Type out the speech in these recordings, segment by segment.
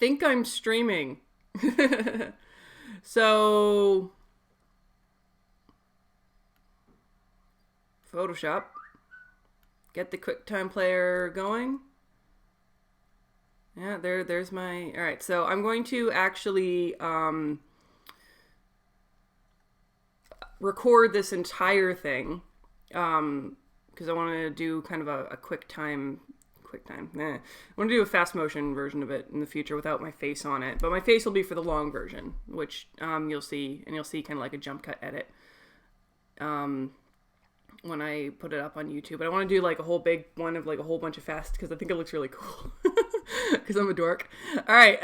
think I'm streaming. So, Photoshop. Get the QuickTime player going. Yeah, there's my... All right, so I'm going to actually record this entire thing because I want to do kind of a QuickTime. I want to do a fast motion version of it in the future without my face on it. But my face will be for the long version, which you'll see, and you'll see kind of like a jump cut edit when I put it up on YouTube. But I want to do like a whole big one of like a whole bunch of fast because I think it looks really cool. Because I'm a dork. All right.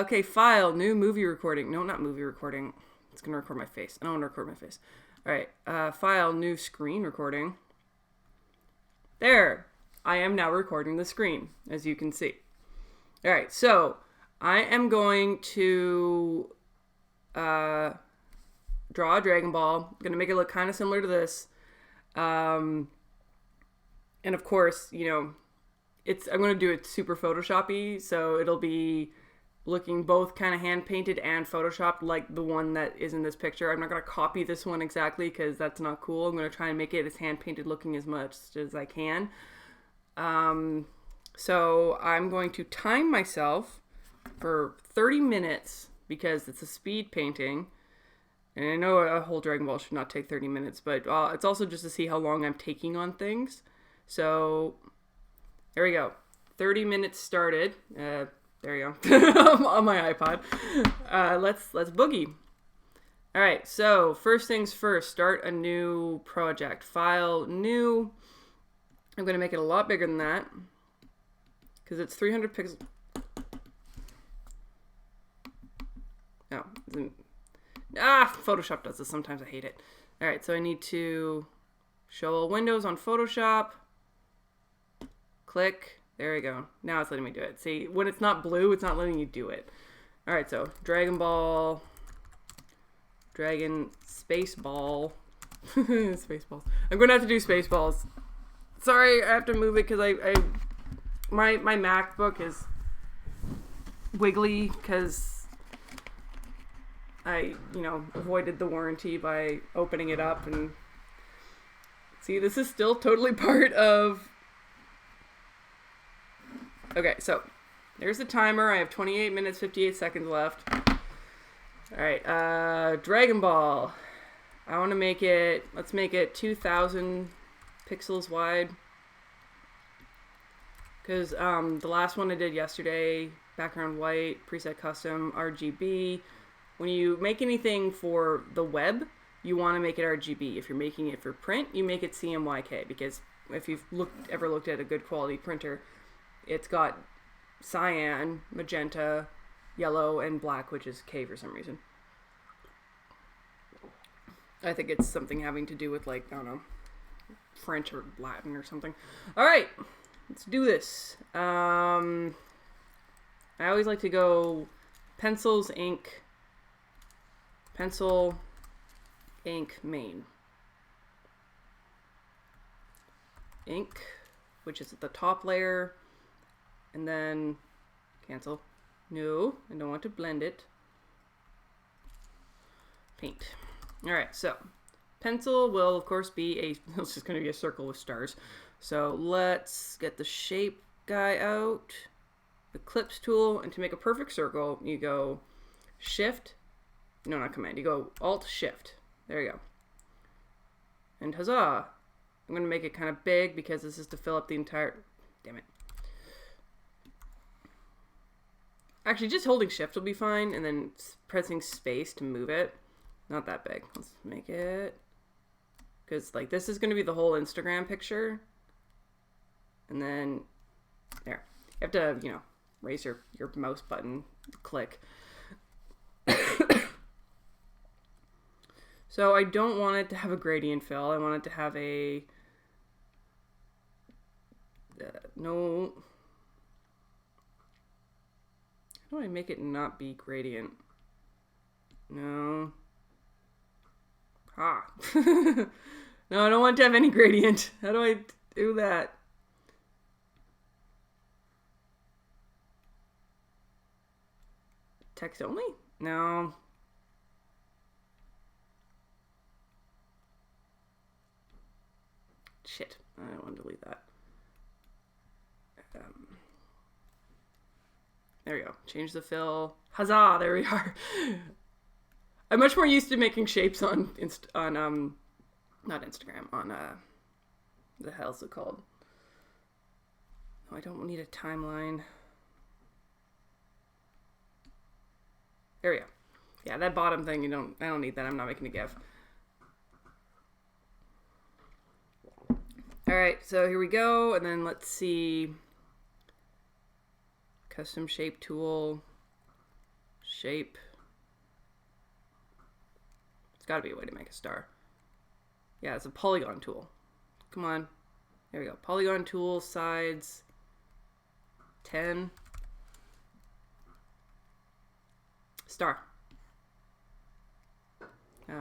Okay. File. New movie recording. No, not movie recording. It's going to record my face. I don't want to record my face. All right. File. New screen recording. There. I am now recording the screen, as you can see. All right, so I am going to draw a Dragon Ball. I'm going to make it look kind of similar to this. And of course, you know, I'm going to do it super Photoshop-y, so it'll be looking both kind of hand-painted and Photoshopped like the one that is in this picture. I'm not going to copy this one exactly because that's not cool. I'm going to try and make it as hand-painted looking as much as I can. So I'm going to time myself for 30 minutes because it's a speed painting. And I know a whole Dragon Ball should not take 30 minutes, but it's also just to see how long I'm taking on things. So there we go. 30 minutes started. There you go. On my iPod. Let's boogie. All right. So first things first, start a new project. File, new. I'm going to make it a lot bigger than that because it's 300 pixels. No, Photoshop does this. Sometimes I hate it. All right, so I need to show all windows on Photoshop. Click. There we go. Now it's letting me do it. See, when it's not blue, it's not letting you do it. All right, so Dragon Ball, Dragon Spaceball, Spaceballs. I'm going to have to do Spaceballs. Sorry, I have to move it because my MacBook is wiggly because I, avoided the warranty by opening it up. And see, this is still totally part of... Okay, so there's the timer. I have 28 minutes, 58 seconds left. All right, Dragon Ball. I want to make it, let's make it 2,000 pixels wide. Because the last one I did yesterday, background white, preset custom, RGB. When you make anything for the web, you want to make it RGB. If you're making it for print, you make it CMYK. Because if you've ever looked at a good quality printer, it's got cyan, magenta, yellow, and black, which is K for some reason. I think it's something having to do with, like, I don't know, French or Latin or something. All right, let's do this. I always like to go pencils, ink, pencil, ink, main. Ink, which is at the top layer, and then cancel. No, I don't want to blend it. Paint. All right, so pencil will, of course, be it's just going to be a circle with stars. So let's get the shape guy out, Eclipse tool, and to make a perfect circle, you go Shift, no, not Command, you go Alt Shift. There you go. And huzzah! I'm going to make it kind of big because this is to fill up the entire, damn it. Actually, just holding Shift will be fine, and then pressing space to move it. Not that big. Let's make it, because like this is going to be the whole Instagram picture. And then there, you have to, raise your mouse button, click. So I don't want it to have a gradient fill. I want it to have a no. How do I make it not be gradient? No. No, I don't want to have any gradient. How do I do that? text only? No. Shit. I don't want to delete that. There we go. Change the fill. Huzzah! There we are. I'm much more used to making shapes on not Instagram, on the hell's it called? No, I don't need a timeline. There we go. Yeah, that bottom thing, I don't need that. I'm not making a GIF. All right, so here we go. And then let's see. Custom shape tool. Shape. It's got to be a way to make a star. Yeah, it's a polygon tool. Come on. There we go. Polygon tool, sides. 10. Star.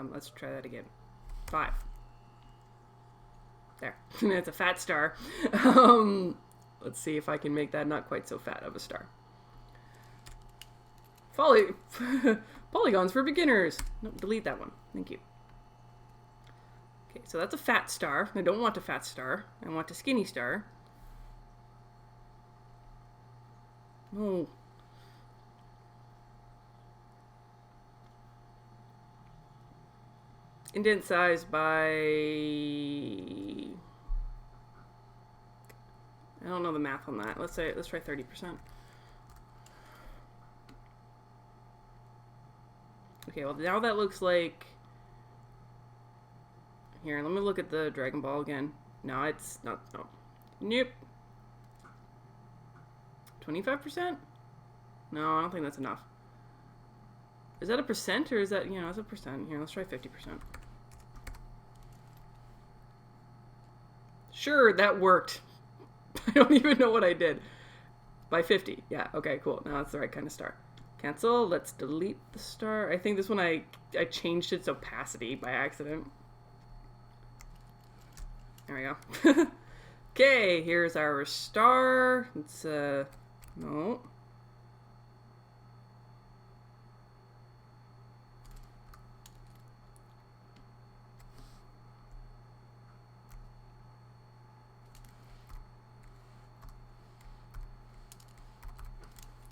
Let's try that again. 5. There. It's a fat star. Let's see if I can make that not quite so fat of a star. Polygons for beginners. No, delete that one. Thank you. Okay, so that's a fat star. I don't want a fat star. I want a skinny star. Oh. Indent size by... I don't know the math on that. Let's try 30%. Okay, well now that looks like... Here, let me look at the Dragon Ball again. No, it's not. No. Nope. 25%? No, I don't think that's enough. Is that a percent or is that, it's a percent. Here, let's try 50%. Sure, that worked. I don't even know what I did. By 50. Yeah, okay, cool. Now that's the right kind of star. Cancel. Let's delete the star. I think this one I changed its opacity by accident. There we go. Okay, here's our star. It's, no.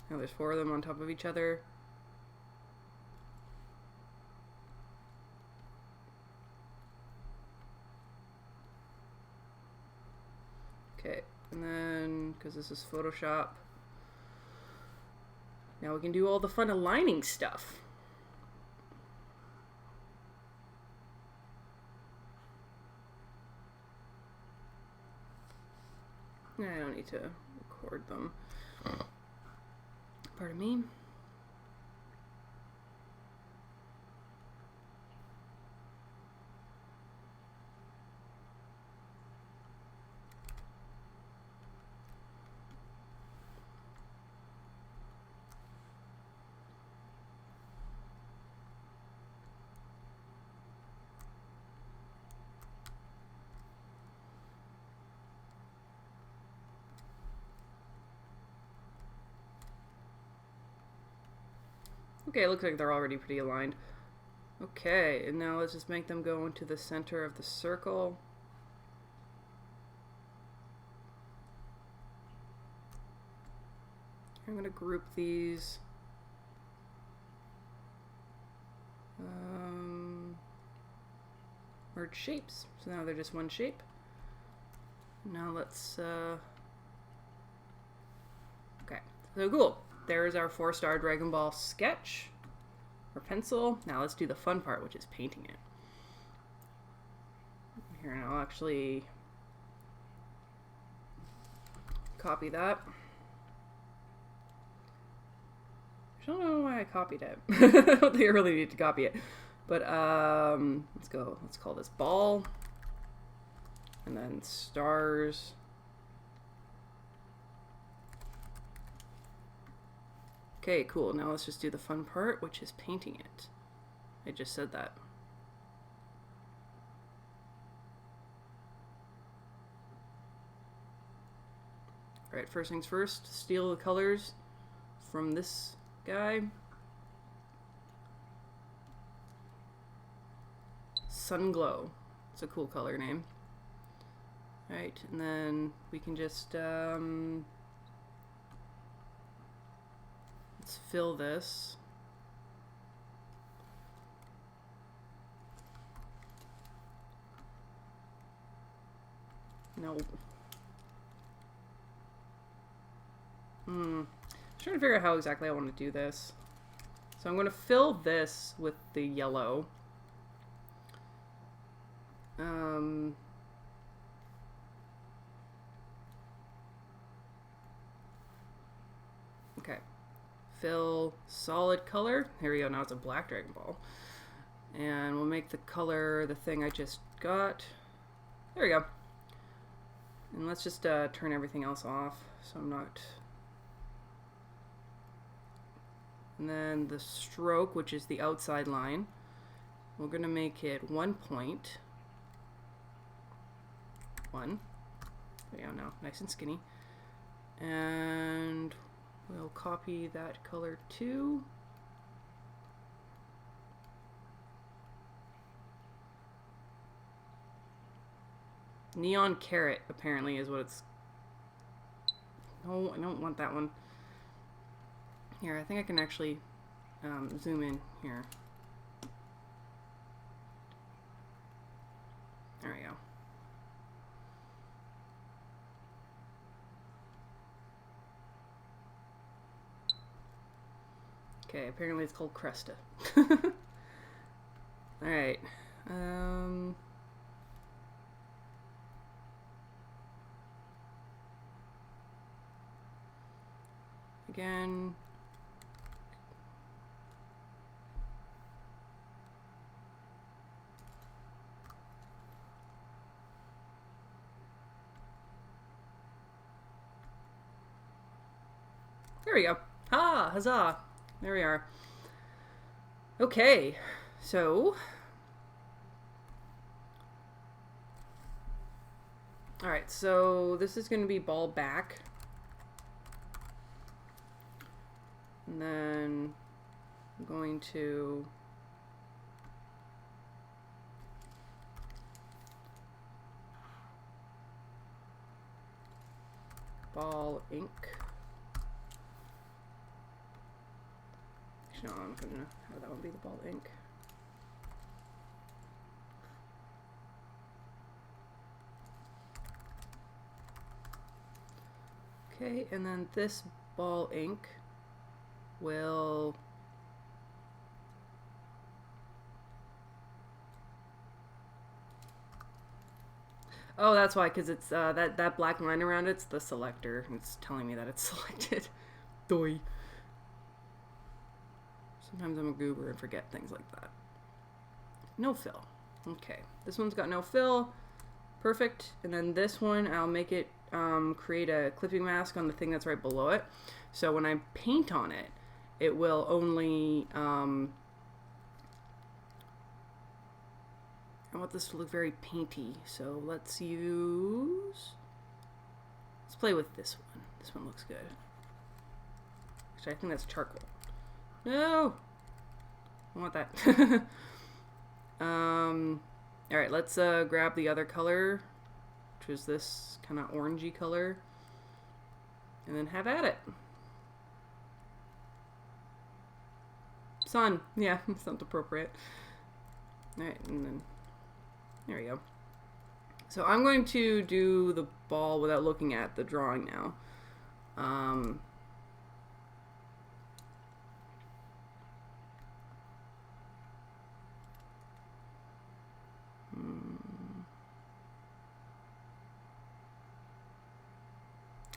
Now there's 4 of them on top of each other. Okay, and then, because this is Photoshop, now we can do all the fun aligning stuff. I don't need to record them. Pardon me. Okay, it looks like they're already pretty aligned. Okay, and now let's just make them go into the center of the circle. I'm going to group these. Merge shapes. So now they're just one shape. Now let's... Okay, so cool. There's our 4-star Dragon Ball sketch, or pencil. Now let's do the fun part, which is painting it. Here, and I'll actually copy that. I don't know why I copied it. I don't think I really need to copy it. But let's go. Let's call this ball. And then stars. Okay, cool. Now let's just do the fun part, which is painting it. I just said that. Alright, first things first, steal the colors from this guy. Sun Glow. It's a cool color name. Right, and then we can just let's fill this. Nope. I'm trying to figure out how exactly I want to do this. So I'm going to fill this with the yellow. Okay. Fill solid color. Here we go. Now it's a black Dragon Ball. And we'll make the color the thing I just got. There we go. And let's just turn everything else off so I'm not... And then the stroke, which is the outside line, we're going to make it 1 point. 1. There we go now, nice and skinny. And we'll copy that color too. Neon Carrot, apparently, is what it's... No, I don't want that one. Here, I think I can actually zoom in here. There we go. Okay, apparently it's called Cresta. Alright. Again. There we go. Ah, huzzah. There we are. Okay, so... Alright, so this is going to be ball back. And then I'm going to... ball ink. No, I'm gonna have that one be the ball ink. Okay, and then this ball ink will oh, that's why, because it's that black line around it's the selector. It's telling me that it's selected. Doi. Sometimes I'm a goober and forget things like that. No fill. Okay, this one's got no fill. Perfect. And then this one, I'll make it create a clipping mask on the thing that's right below it. So when I paint on it, it will only... I want this to look very painty. So let's play with this one. This one looks good. Actually, I think that's charcoal. No! I want that. Alright, let's grab the other color, which is this kind of orangey color, and then have at it. Sun. Yeah, sounds appropriate. Alright, and then there we go. So I'm going to do the ball without looking at the drawing now.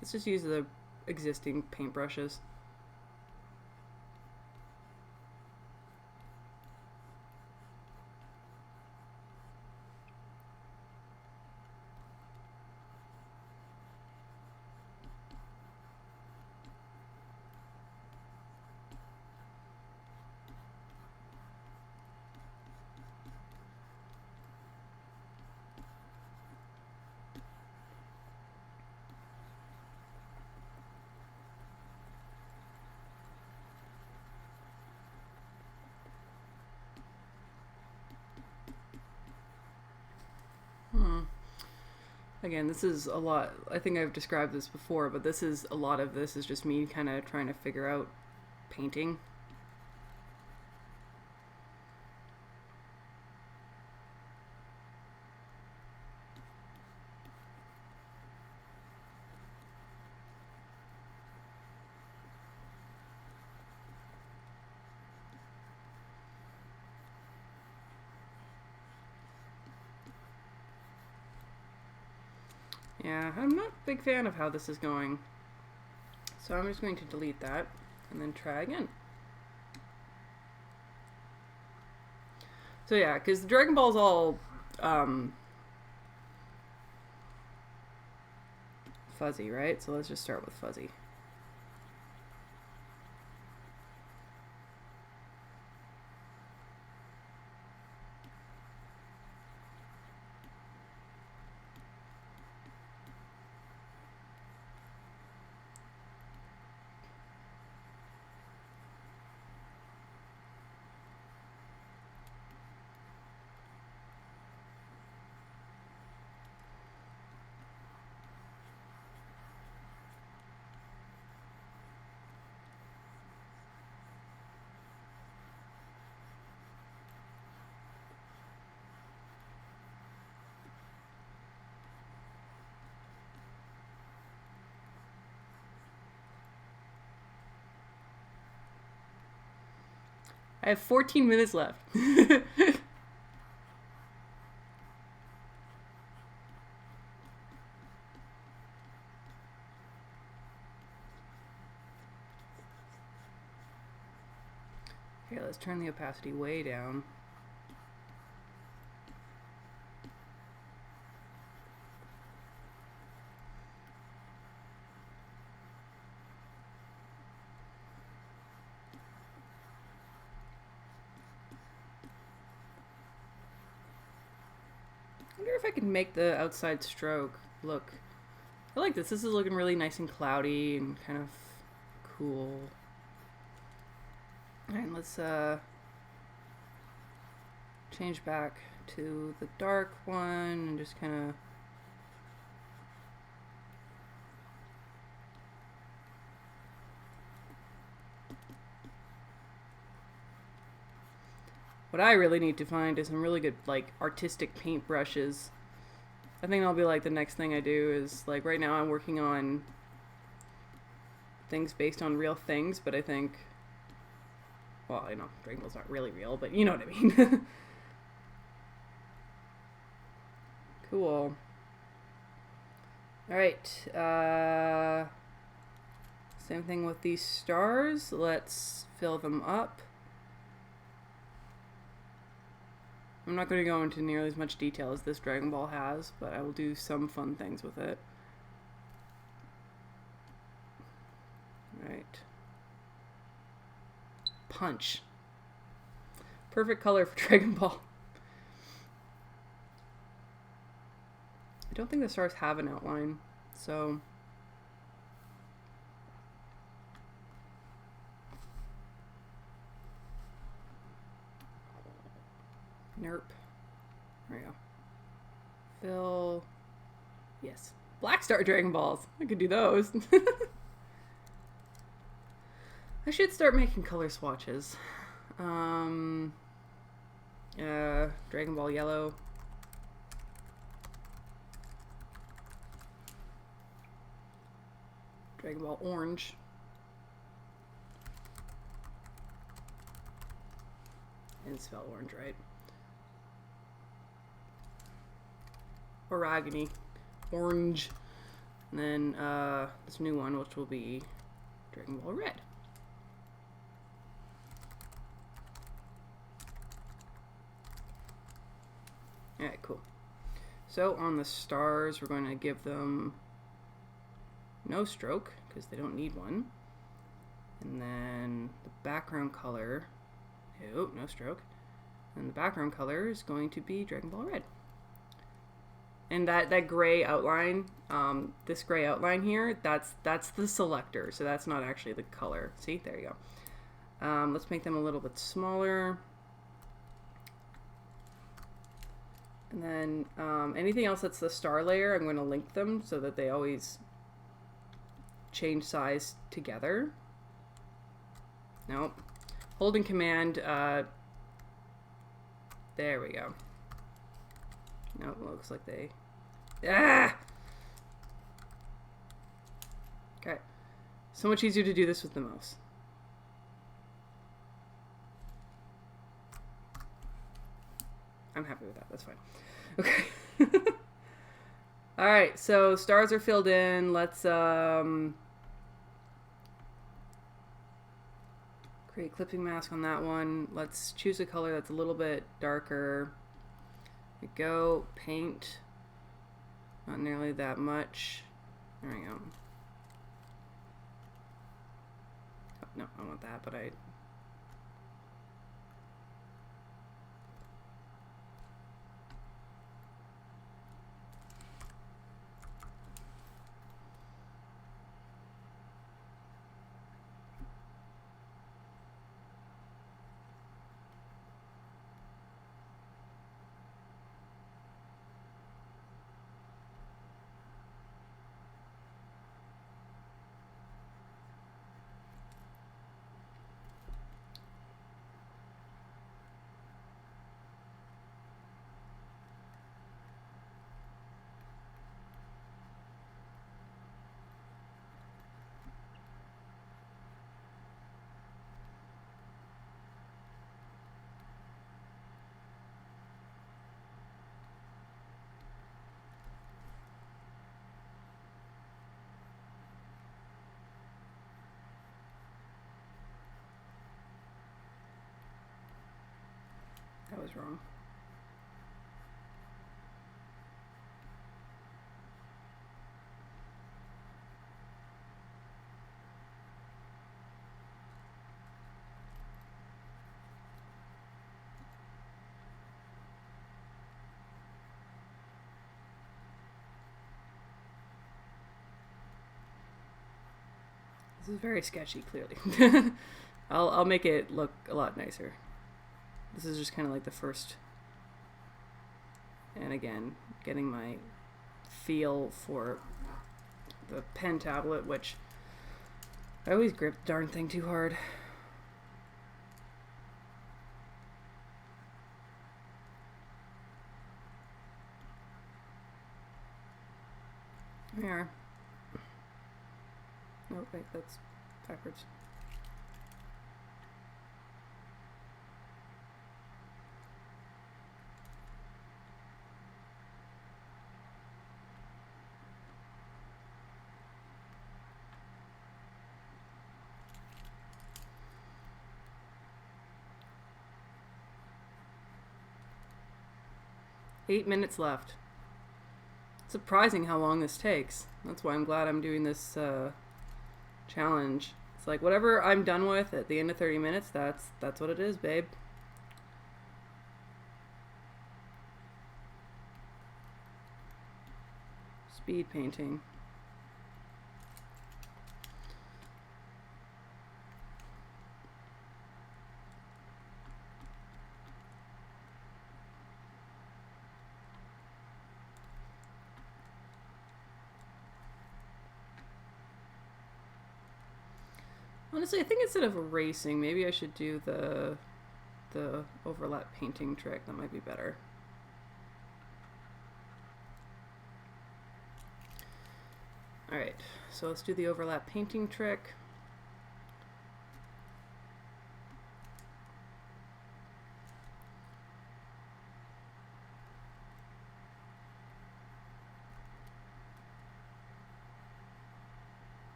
Let's just use the existing paintbrushes. Again, this is a lot. I think I've described this before, but this is a lot of this is just me kind of trying to figure out painting. Yeah, I'm not a big fan of how this is going. So I'm just going to delete that and then try again. So yeah, because the Dragon Ball's all fuzzy, right? So let's just start with fuzzy. I have 14 minutes left. Okay, let's turn the opacity way down. I wonder if I can make the outside stroke look. I like this. This is looking really nice and cloudy and kind of cool. Alright, let's change back to the dark one and just kind of what I really need to find is some really good like artistic paint brushes. I think that'll be like the next thing I do is like right now I'm working on things based on real things, but I think, well, I know Dragon Ball's not really real, but you know what I mean. Cool. Alright, same thing with these stars. Let's fill them up. I'm not going to go into nearly as much detail as this Dragon Ball has, but I will do some fun things with it. Alright. Punch. Perfect color for Dragon Ball. I don't think the stars have an outline, so... Nerp. There we go. Fill. Yes. Black Star Dragon Balls. I could do those. I should start making color swatches. Dragon Ball Yellow. Dragon Ball Orange. I didn't spell orange right. Origami. Orange. And then this new one, which will be Dragon Ball Red. Alright, cool. So on the stars, we're going to give them no stroke, because they don't need one. And then the background color, oh, no stroke. And the background color is going to be Dragon Ball Red. And that gray outline, this gray outline here, that's the selector, so that's not actually the color. See, there you go. Let's make them a little bit smaller. And then anything else that's the star layer, I'm going to link them so that they always change size together. Nope. Holding command, there we go. Nope, looks like they... Ah! Okay. So much easier to do this with the mouse. I'm happy with that. That's fine. Okay. All right. So stars are filled in. Let's create clipping mask on that one. Let's choose a color that's a little bit darker. There we go. Paint. Not nearly that much. There we go. Oh, no, I want that, but I... That was wrong. This is very sketchy, clearly. I'll make it look a lot nicer. This is just kind of like the first, and again, getting my feel for the pen tablet, which I always grip the darn thing too hard. There we are. Oh, wait, that's backwards. Eight minutes left. It's surprising how long this takes. That's why I'm glad I'm doing this challenge. It's like whatever I'm done with at the end of 30 minutes, that's what it is, babe. Speed painting. Honestly, I think instead of erasing, maybe I should do the overlap painting trick. That might be better. Alright, so let's do the overlap painting trick.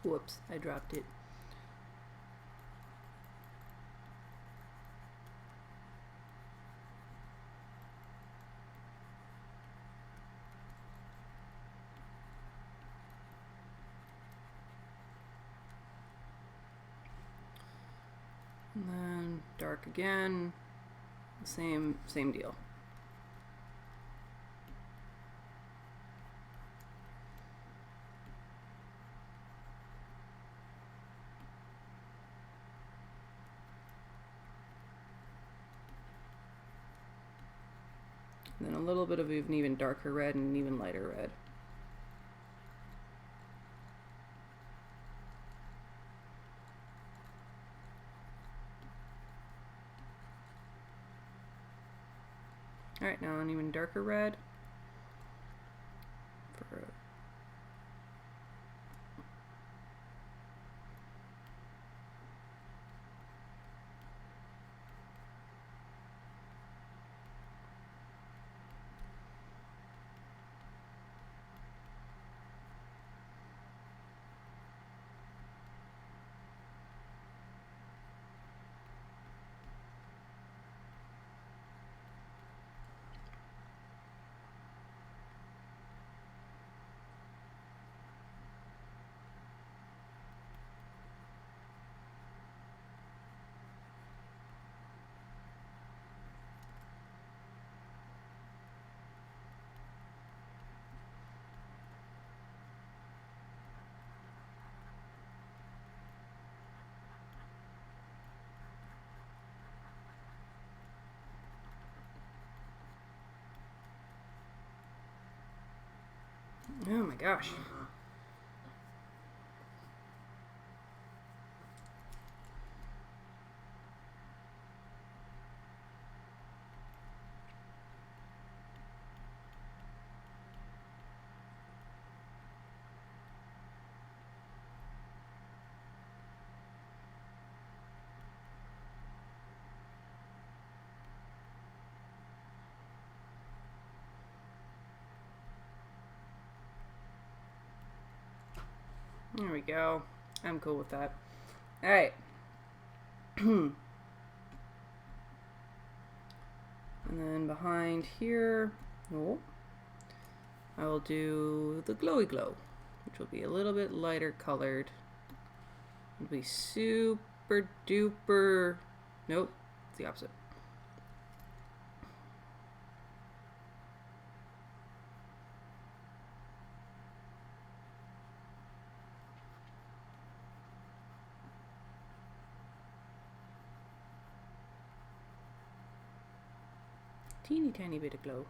Whoops, I dropped it. And then dark again, same deal. And then a little bit of an even darker red and an even lighter red. Alright, now an even darker red. Oh my gosh. There we go. I'm cool with that. Alright. And then behind here, I will do the glowy glow, which will be a little bit lighter colored. It'll be super duper. Nope, it's the opposite. Teeny tiny bit of glow.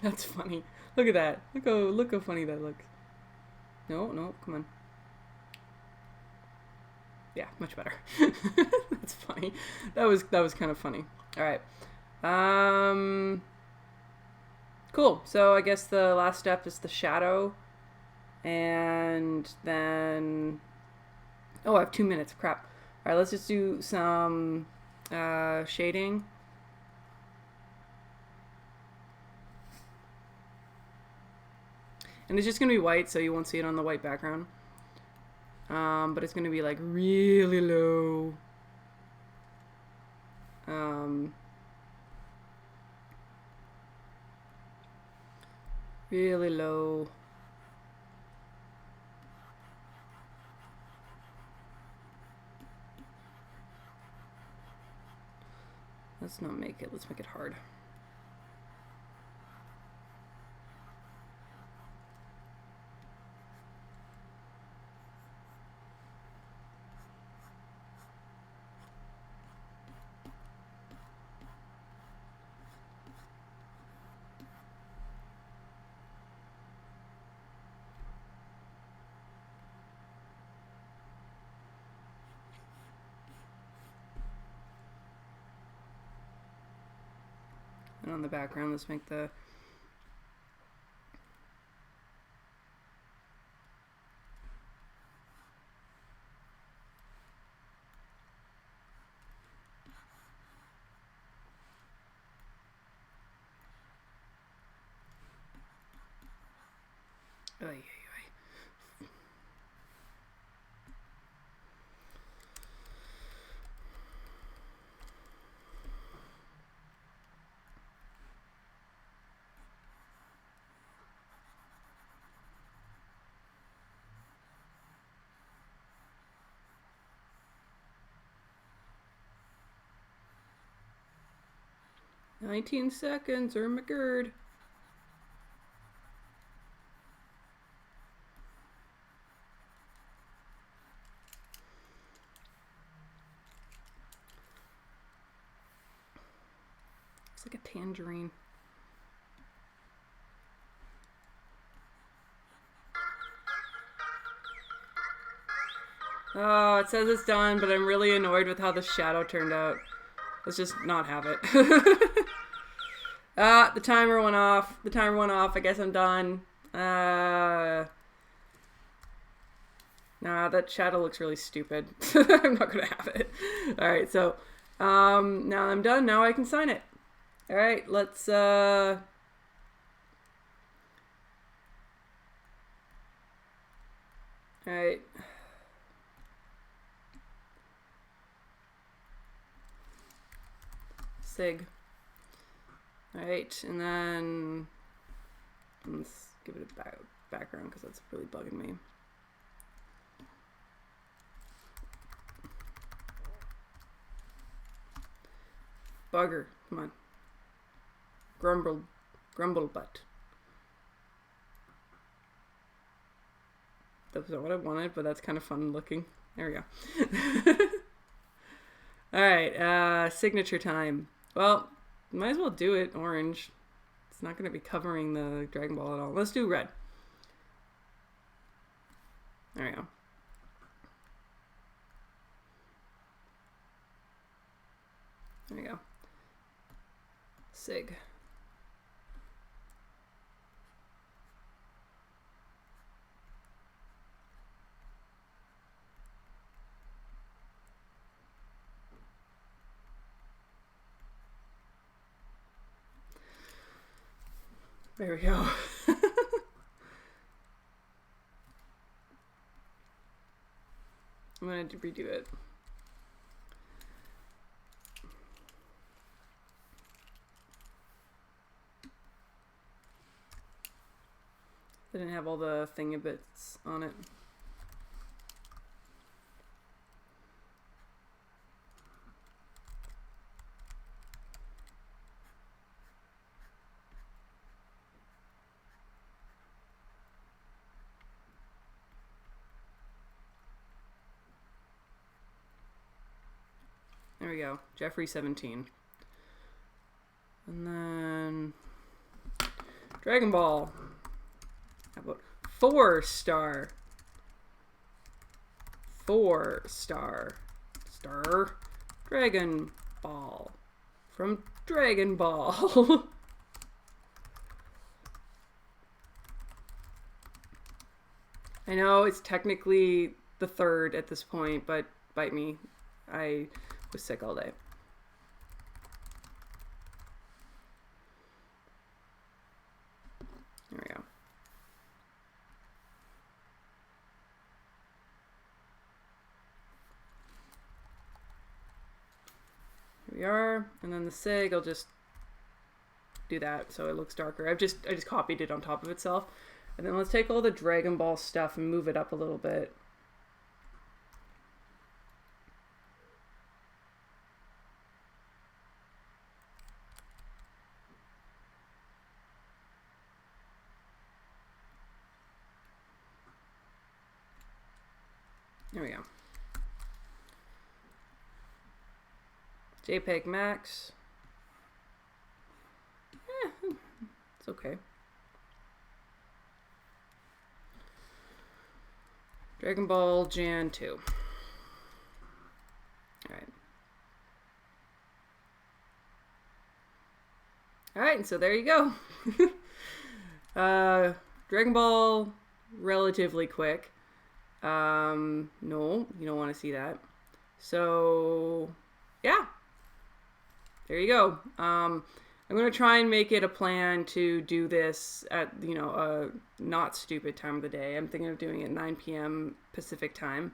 That's funny. Look at that. Look how funny that looks. No, come on. Yeah, much better. That's funny. That was kind of funny. All right. Cool. So I guess the last step is the shadow, and then I have 2 minutes. Crap. All right, let's just do some shading. And it's just going to be white, so you won't see it on the white background. But it's going to be like really low. Really low. Let's make it hard. And on the background, let's make the... Oy, oy, oy. 19 seconds or McGurd. It's like a tangerine. Oh, it says it's done, but I'm really annoyed with how the shadow turned out. Let's just not have it. The timer went off. The timer went off. I guess I'm done. Nah, that shadow looks really stupid. I'm not gonna have it. Alright, so now I'm done. Now I can sign it. Alright, let's alright. Sig. Alright, and then let's give it a background because that's really bugging me. Bugger, come on. Grumble butt. That's not what I wanted, but that's kind of fun looking. There we go. Alright, signature time. Well, might as well do it orange. It's not going to be covering the Dragon Ball at all. Let's do red. There we go. There we go. Sig. There we go. I'm going to redo it. Didn't have all the thingabits on it. There we go. Jeffrey 17. And then Dragon Ball. How about 4-star? 4-star. Star. Dragon Ball. From Dragon Ball. I know it's technically the 3rd at this point, but bite me. I was sick all day. There we go. Here we are, and then the sig, I'll just do that so it looks darker. I just copied it on top of itself. And then let's take all the Dragon Ball stuff and move it up a little bit. There we go. JPEG Max. It's okay. Dragon Ball Jan 2. Alright. All right, and so there you go. Dragon Ball, relatively quick. No, you don't want to see that. So, yeah, there you go. I'm going to try and make it a plan to do this at, a not stupid time of the day. I'm thinking of doing it 9 p.m. Pacific time,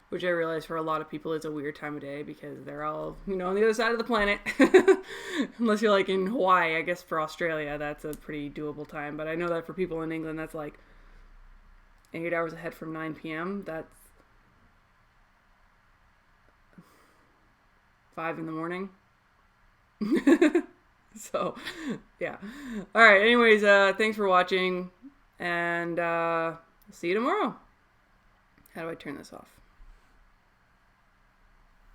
which I realize for a lot of people is a weird time of day because they're all, on the other side of the planet. Unless you're like in Hawaii. I guess for Australia, that's a pretty doable time. But I know that for people in England, that's like 8 hours ahead from 9 p.m. That's 5 in the morning. So, yeah. All right. Anyways, thanks for watching, and see you tomorrow. How do I turn this off?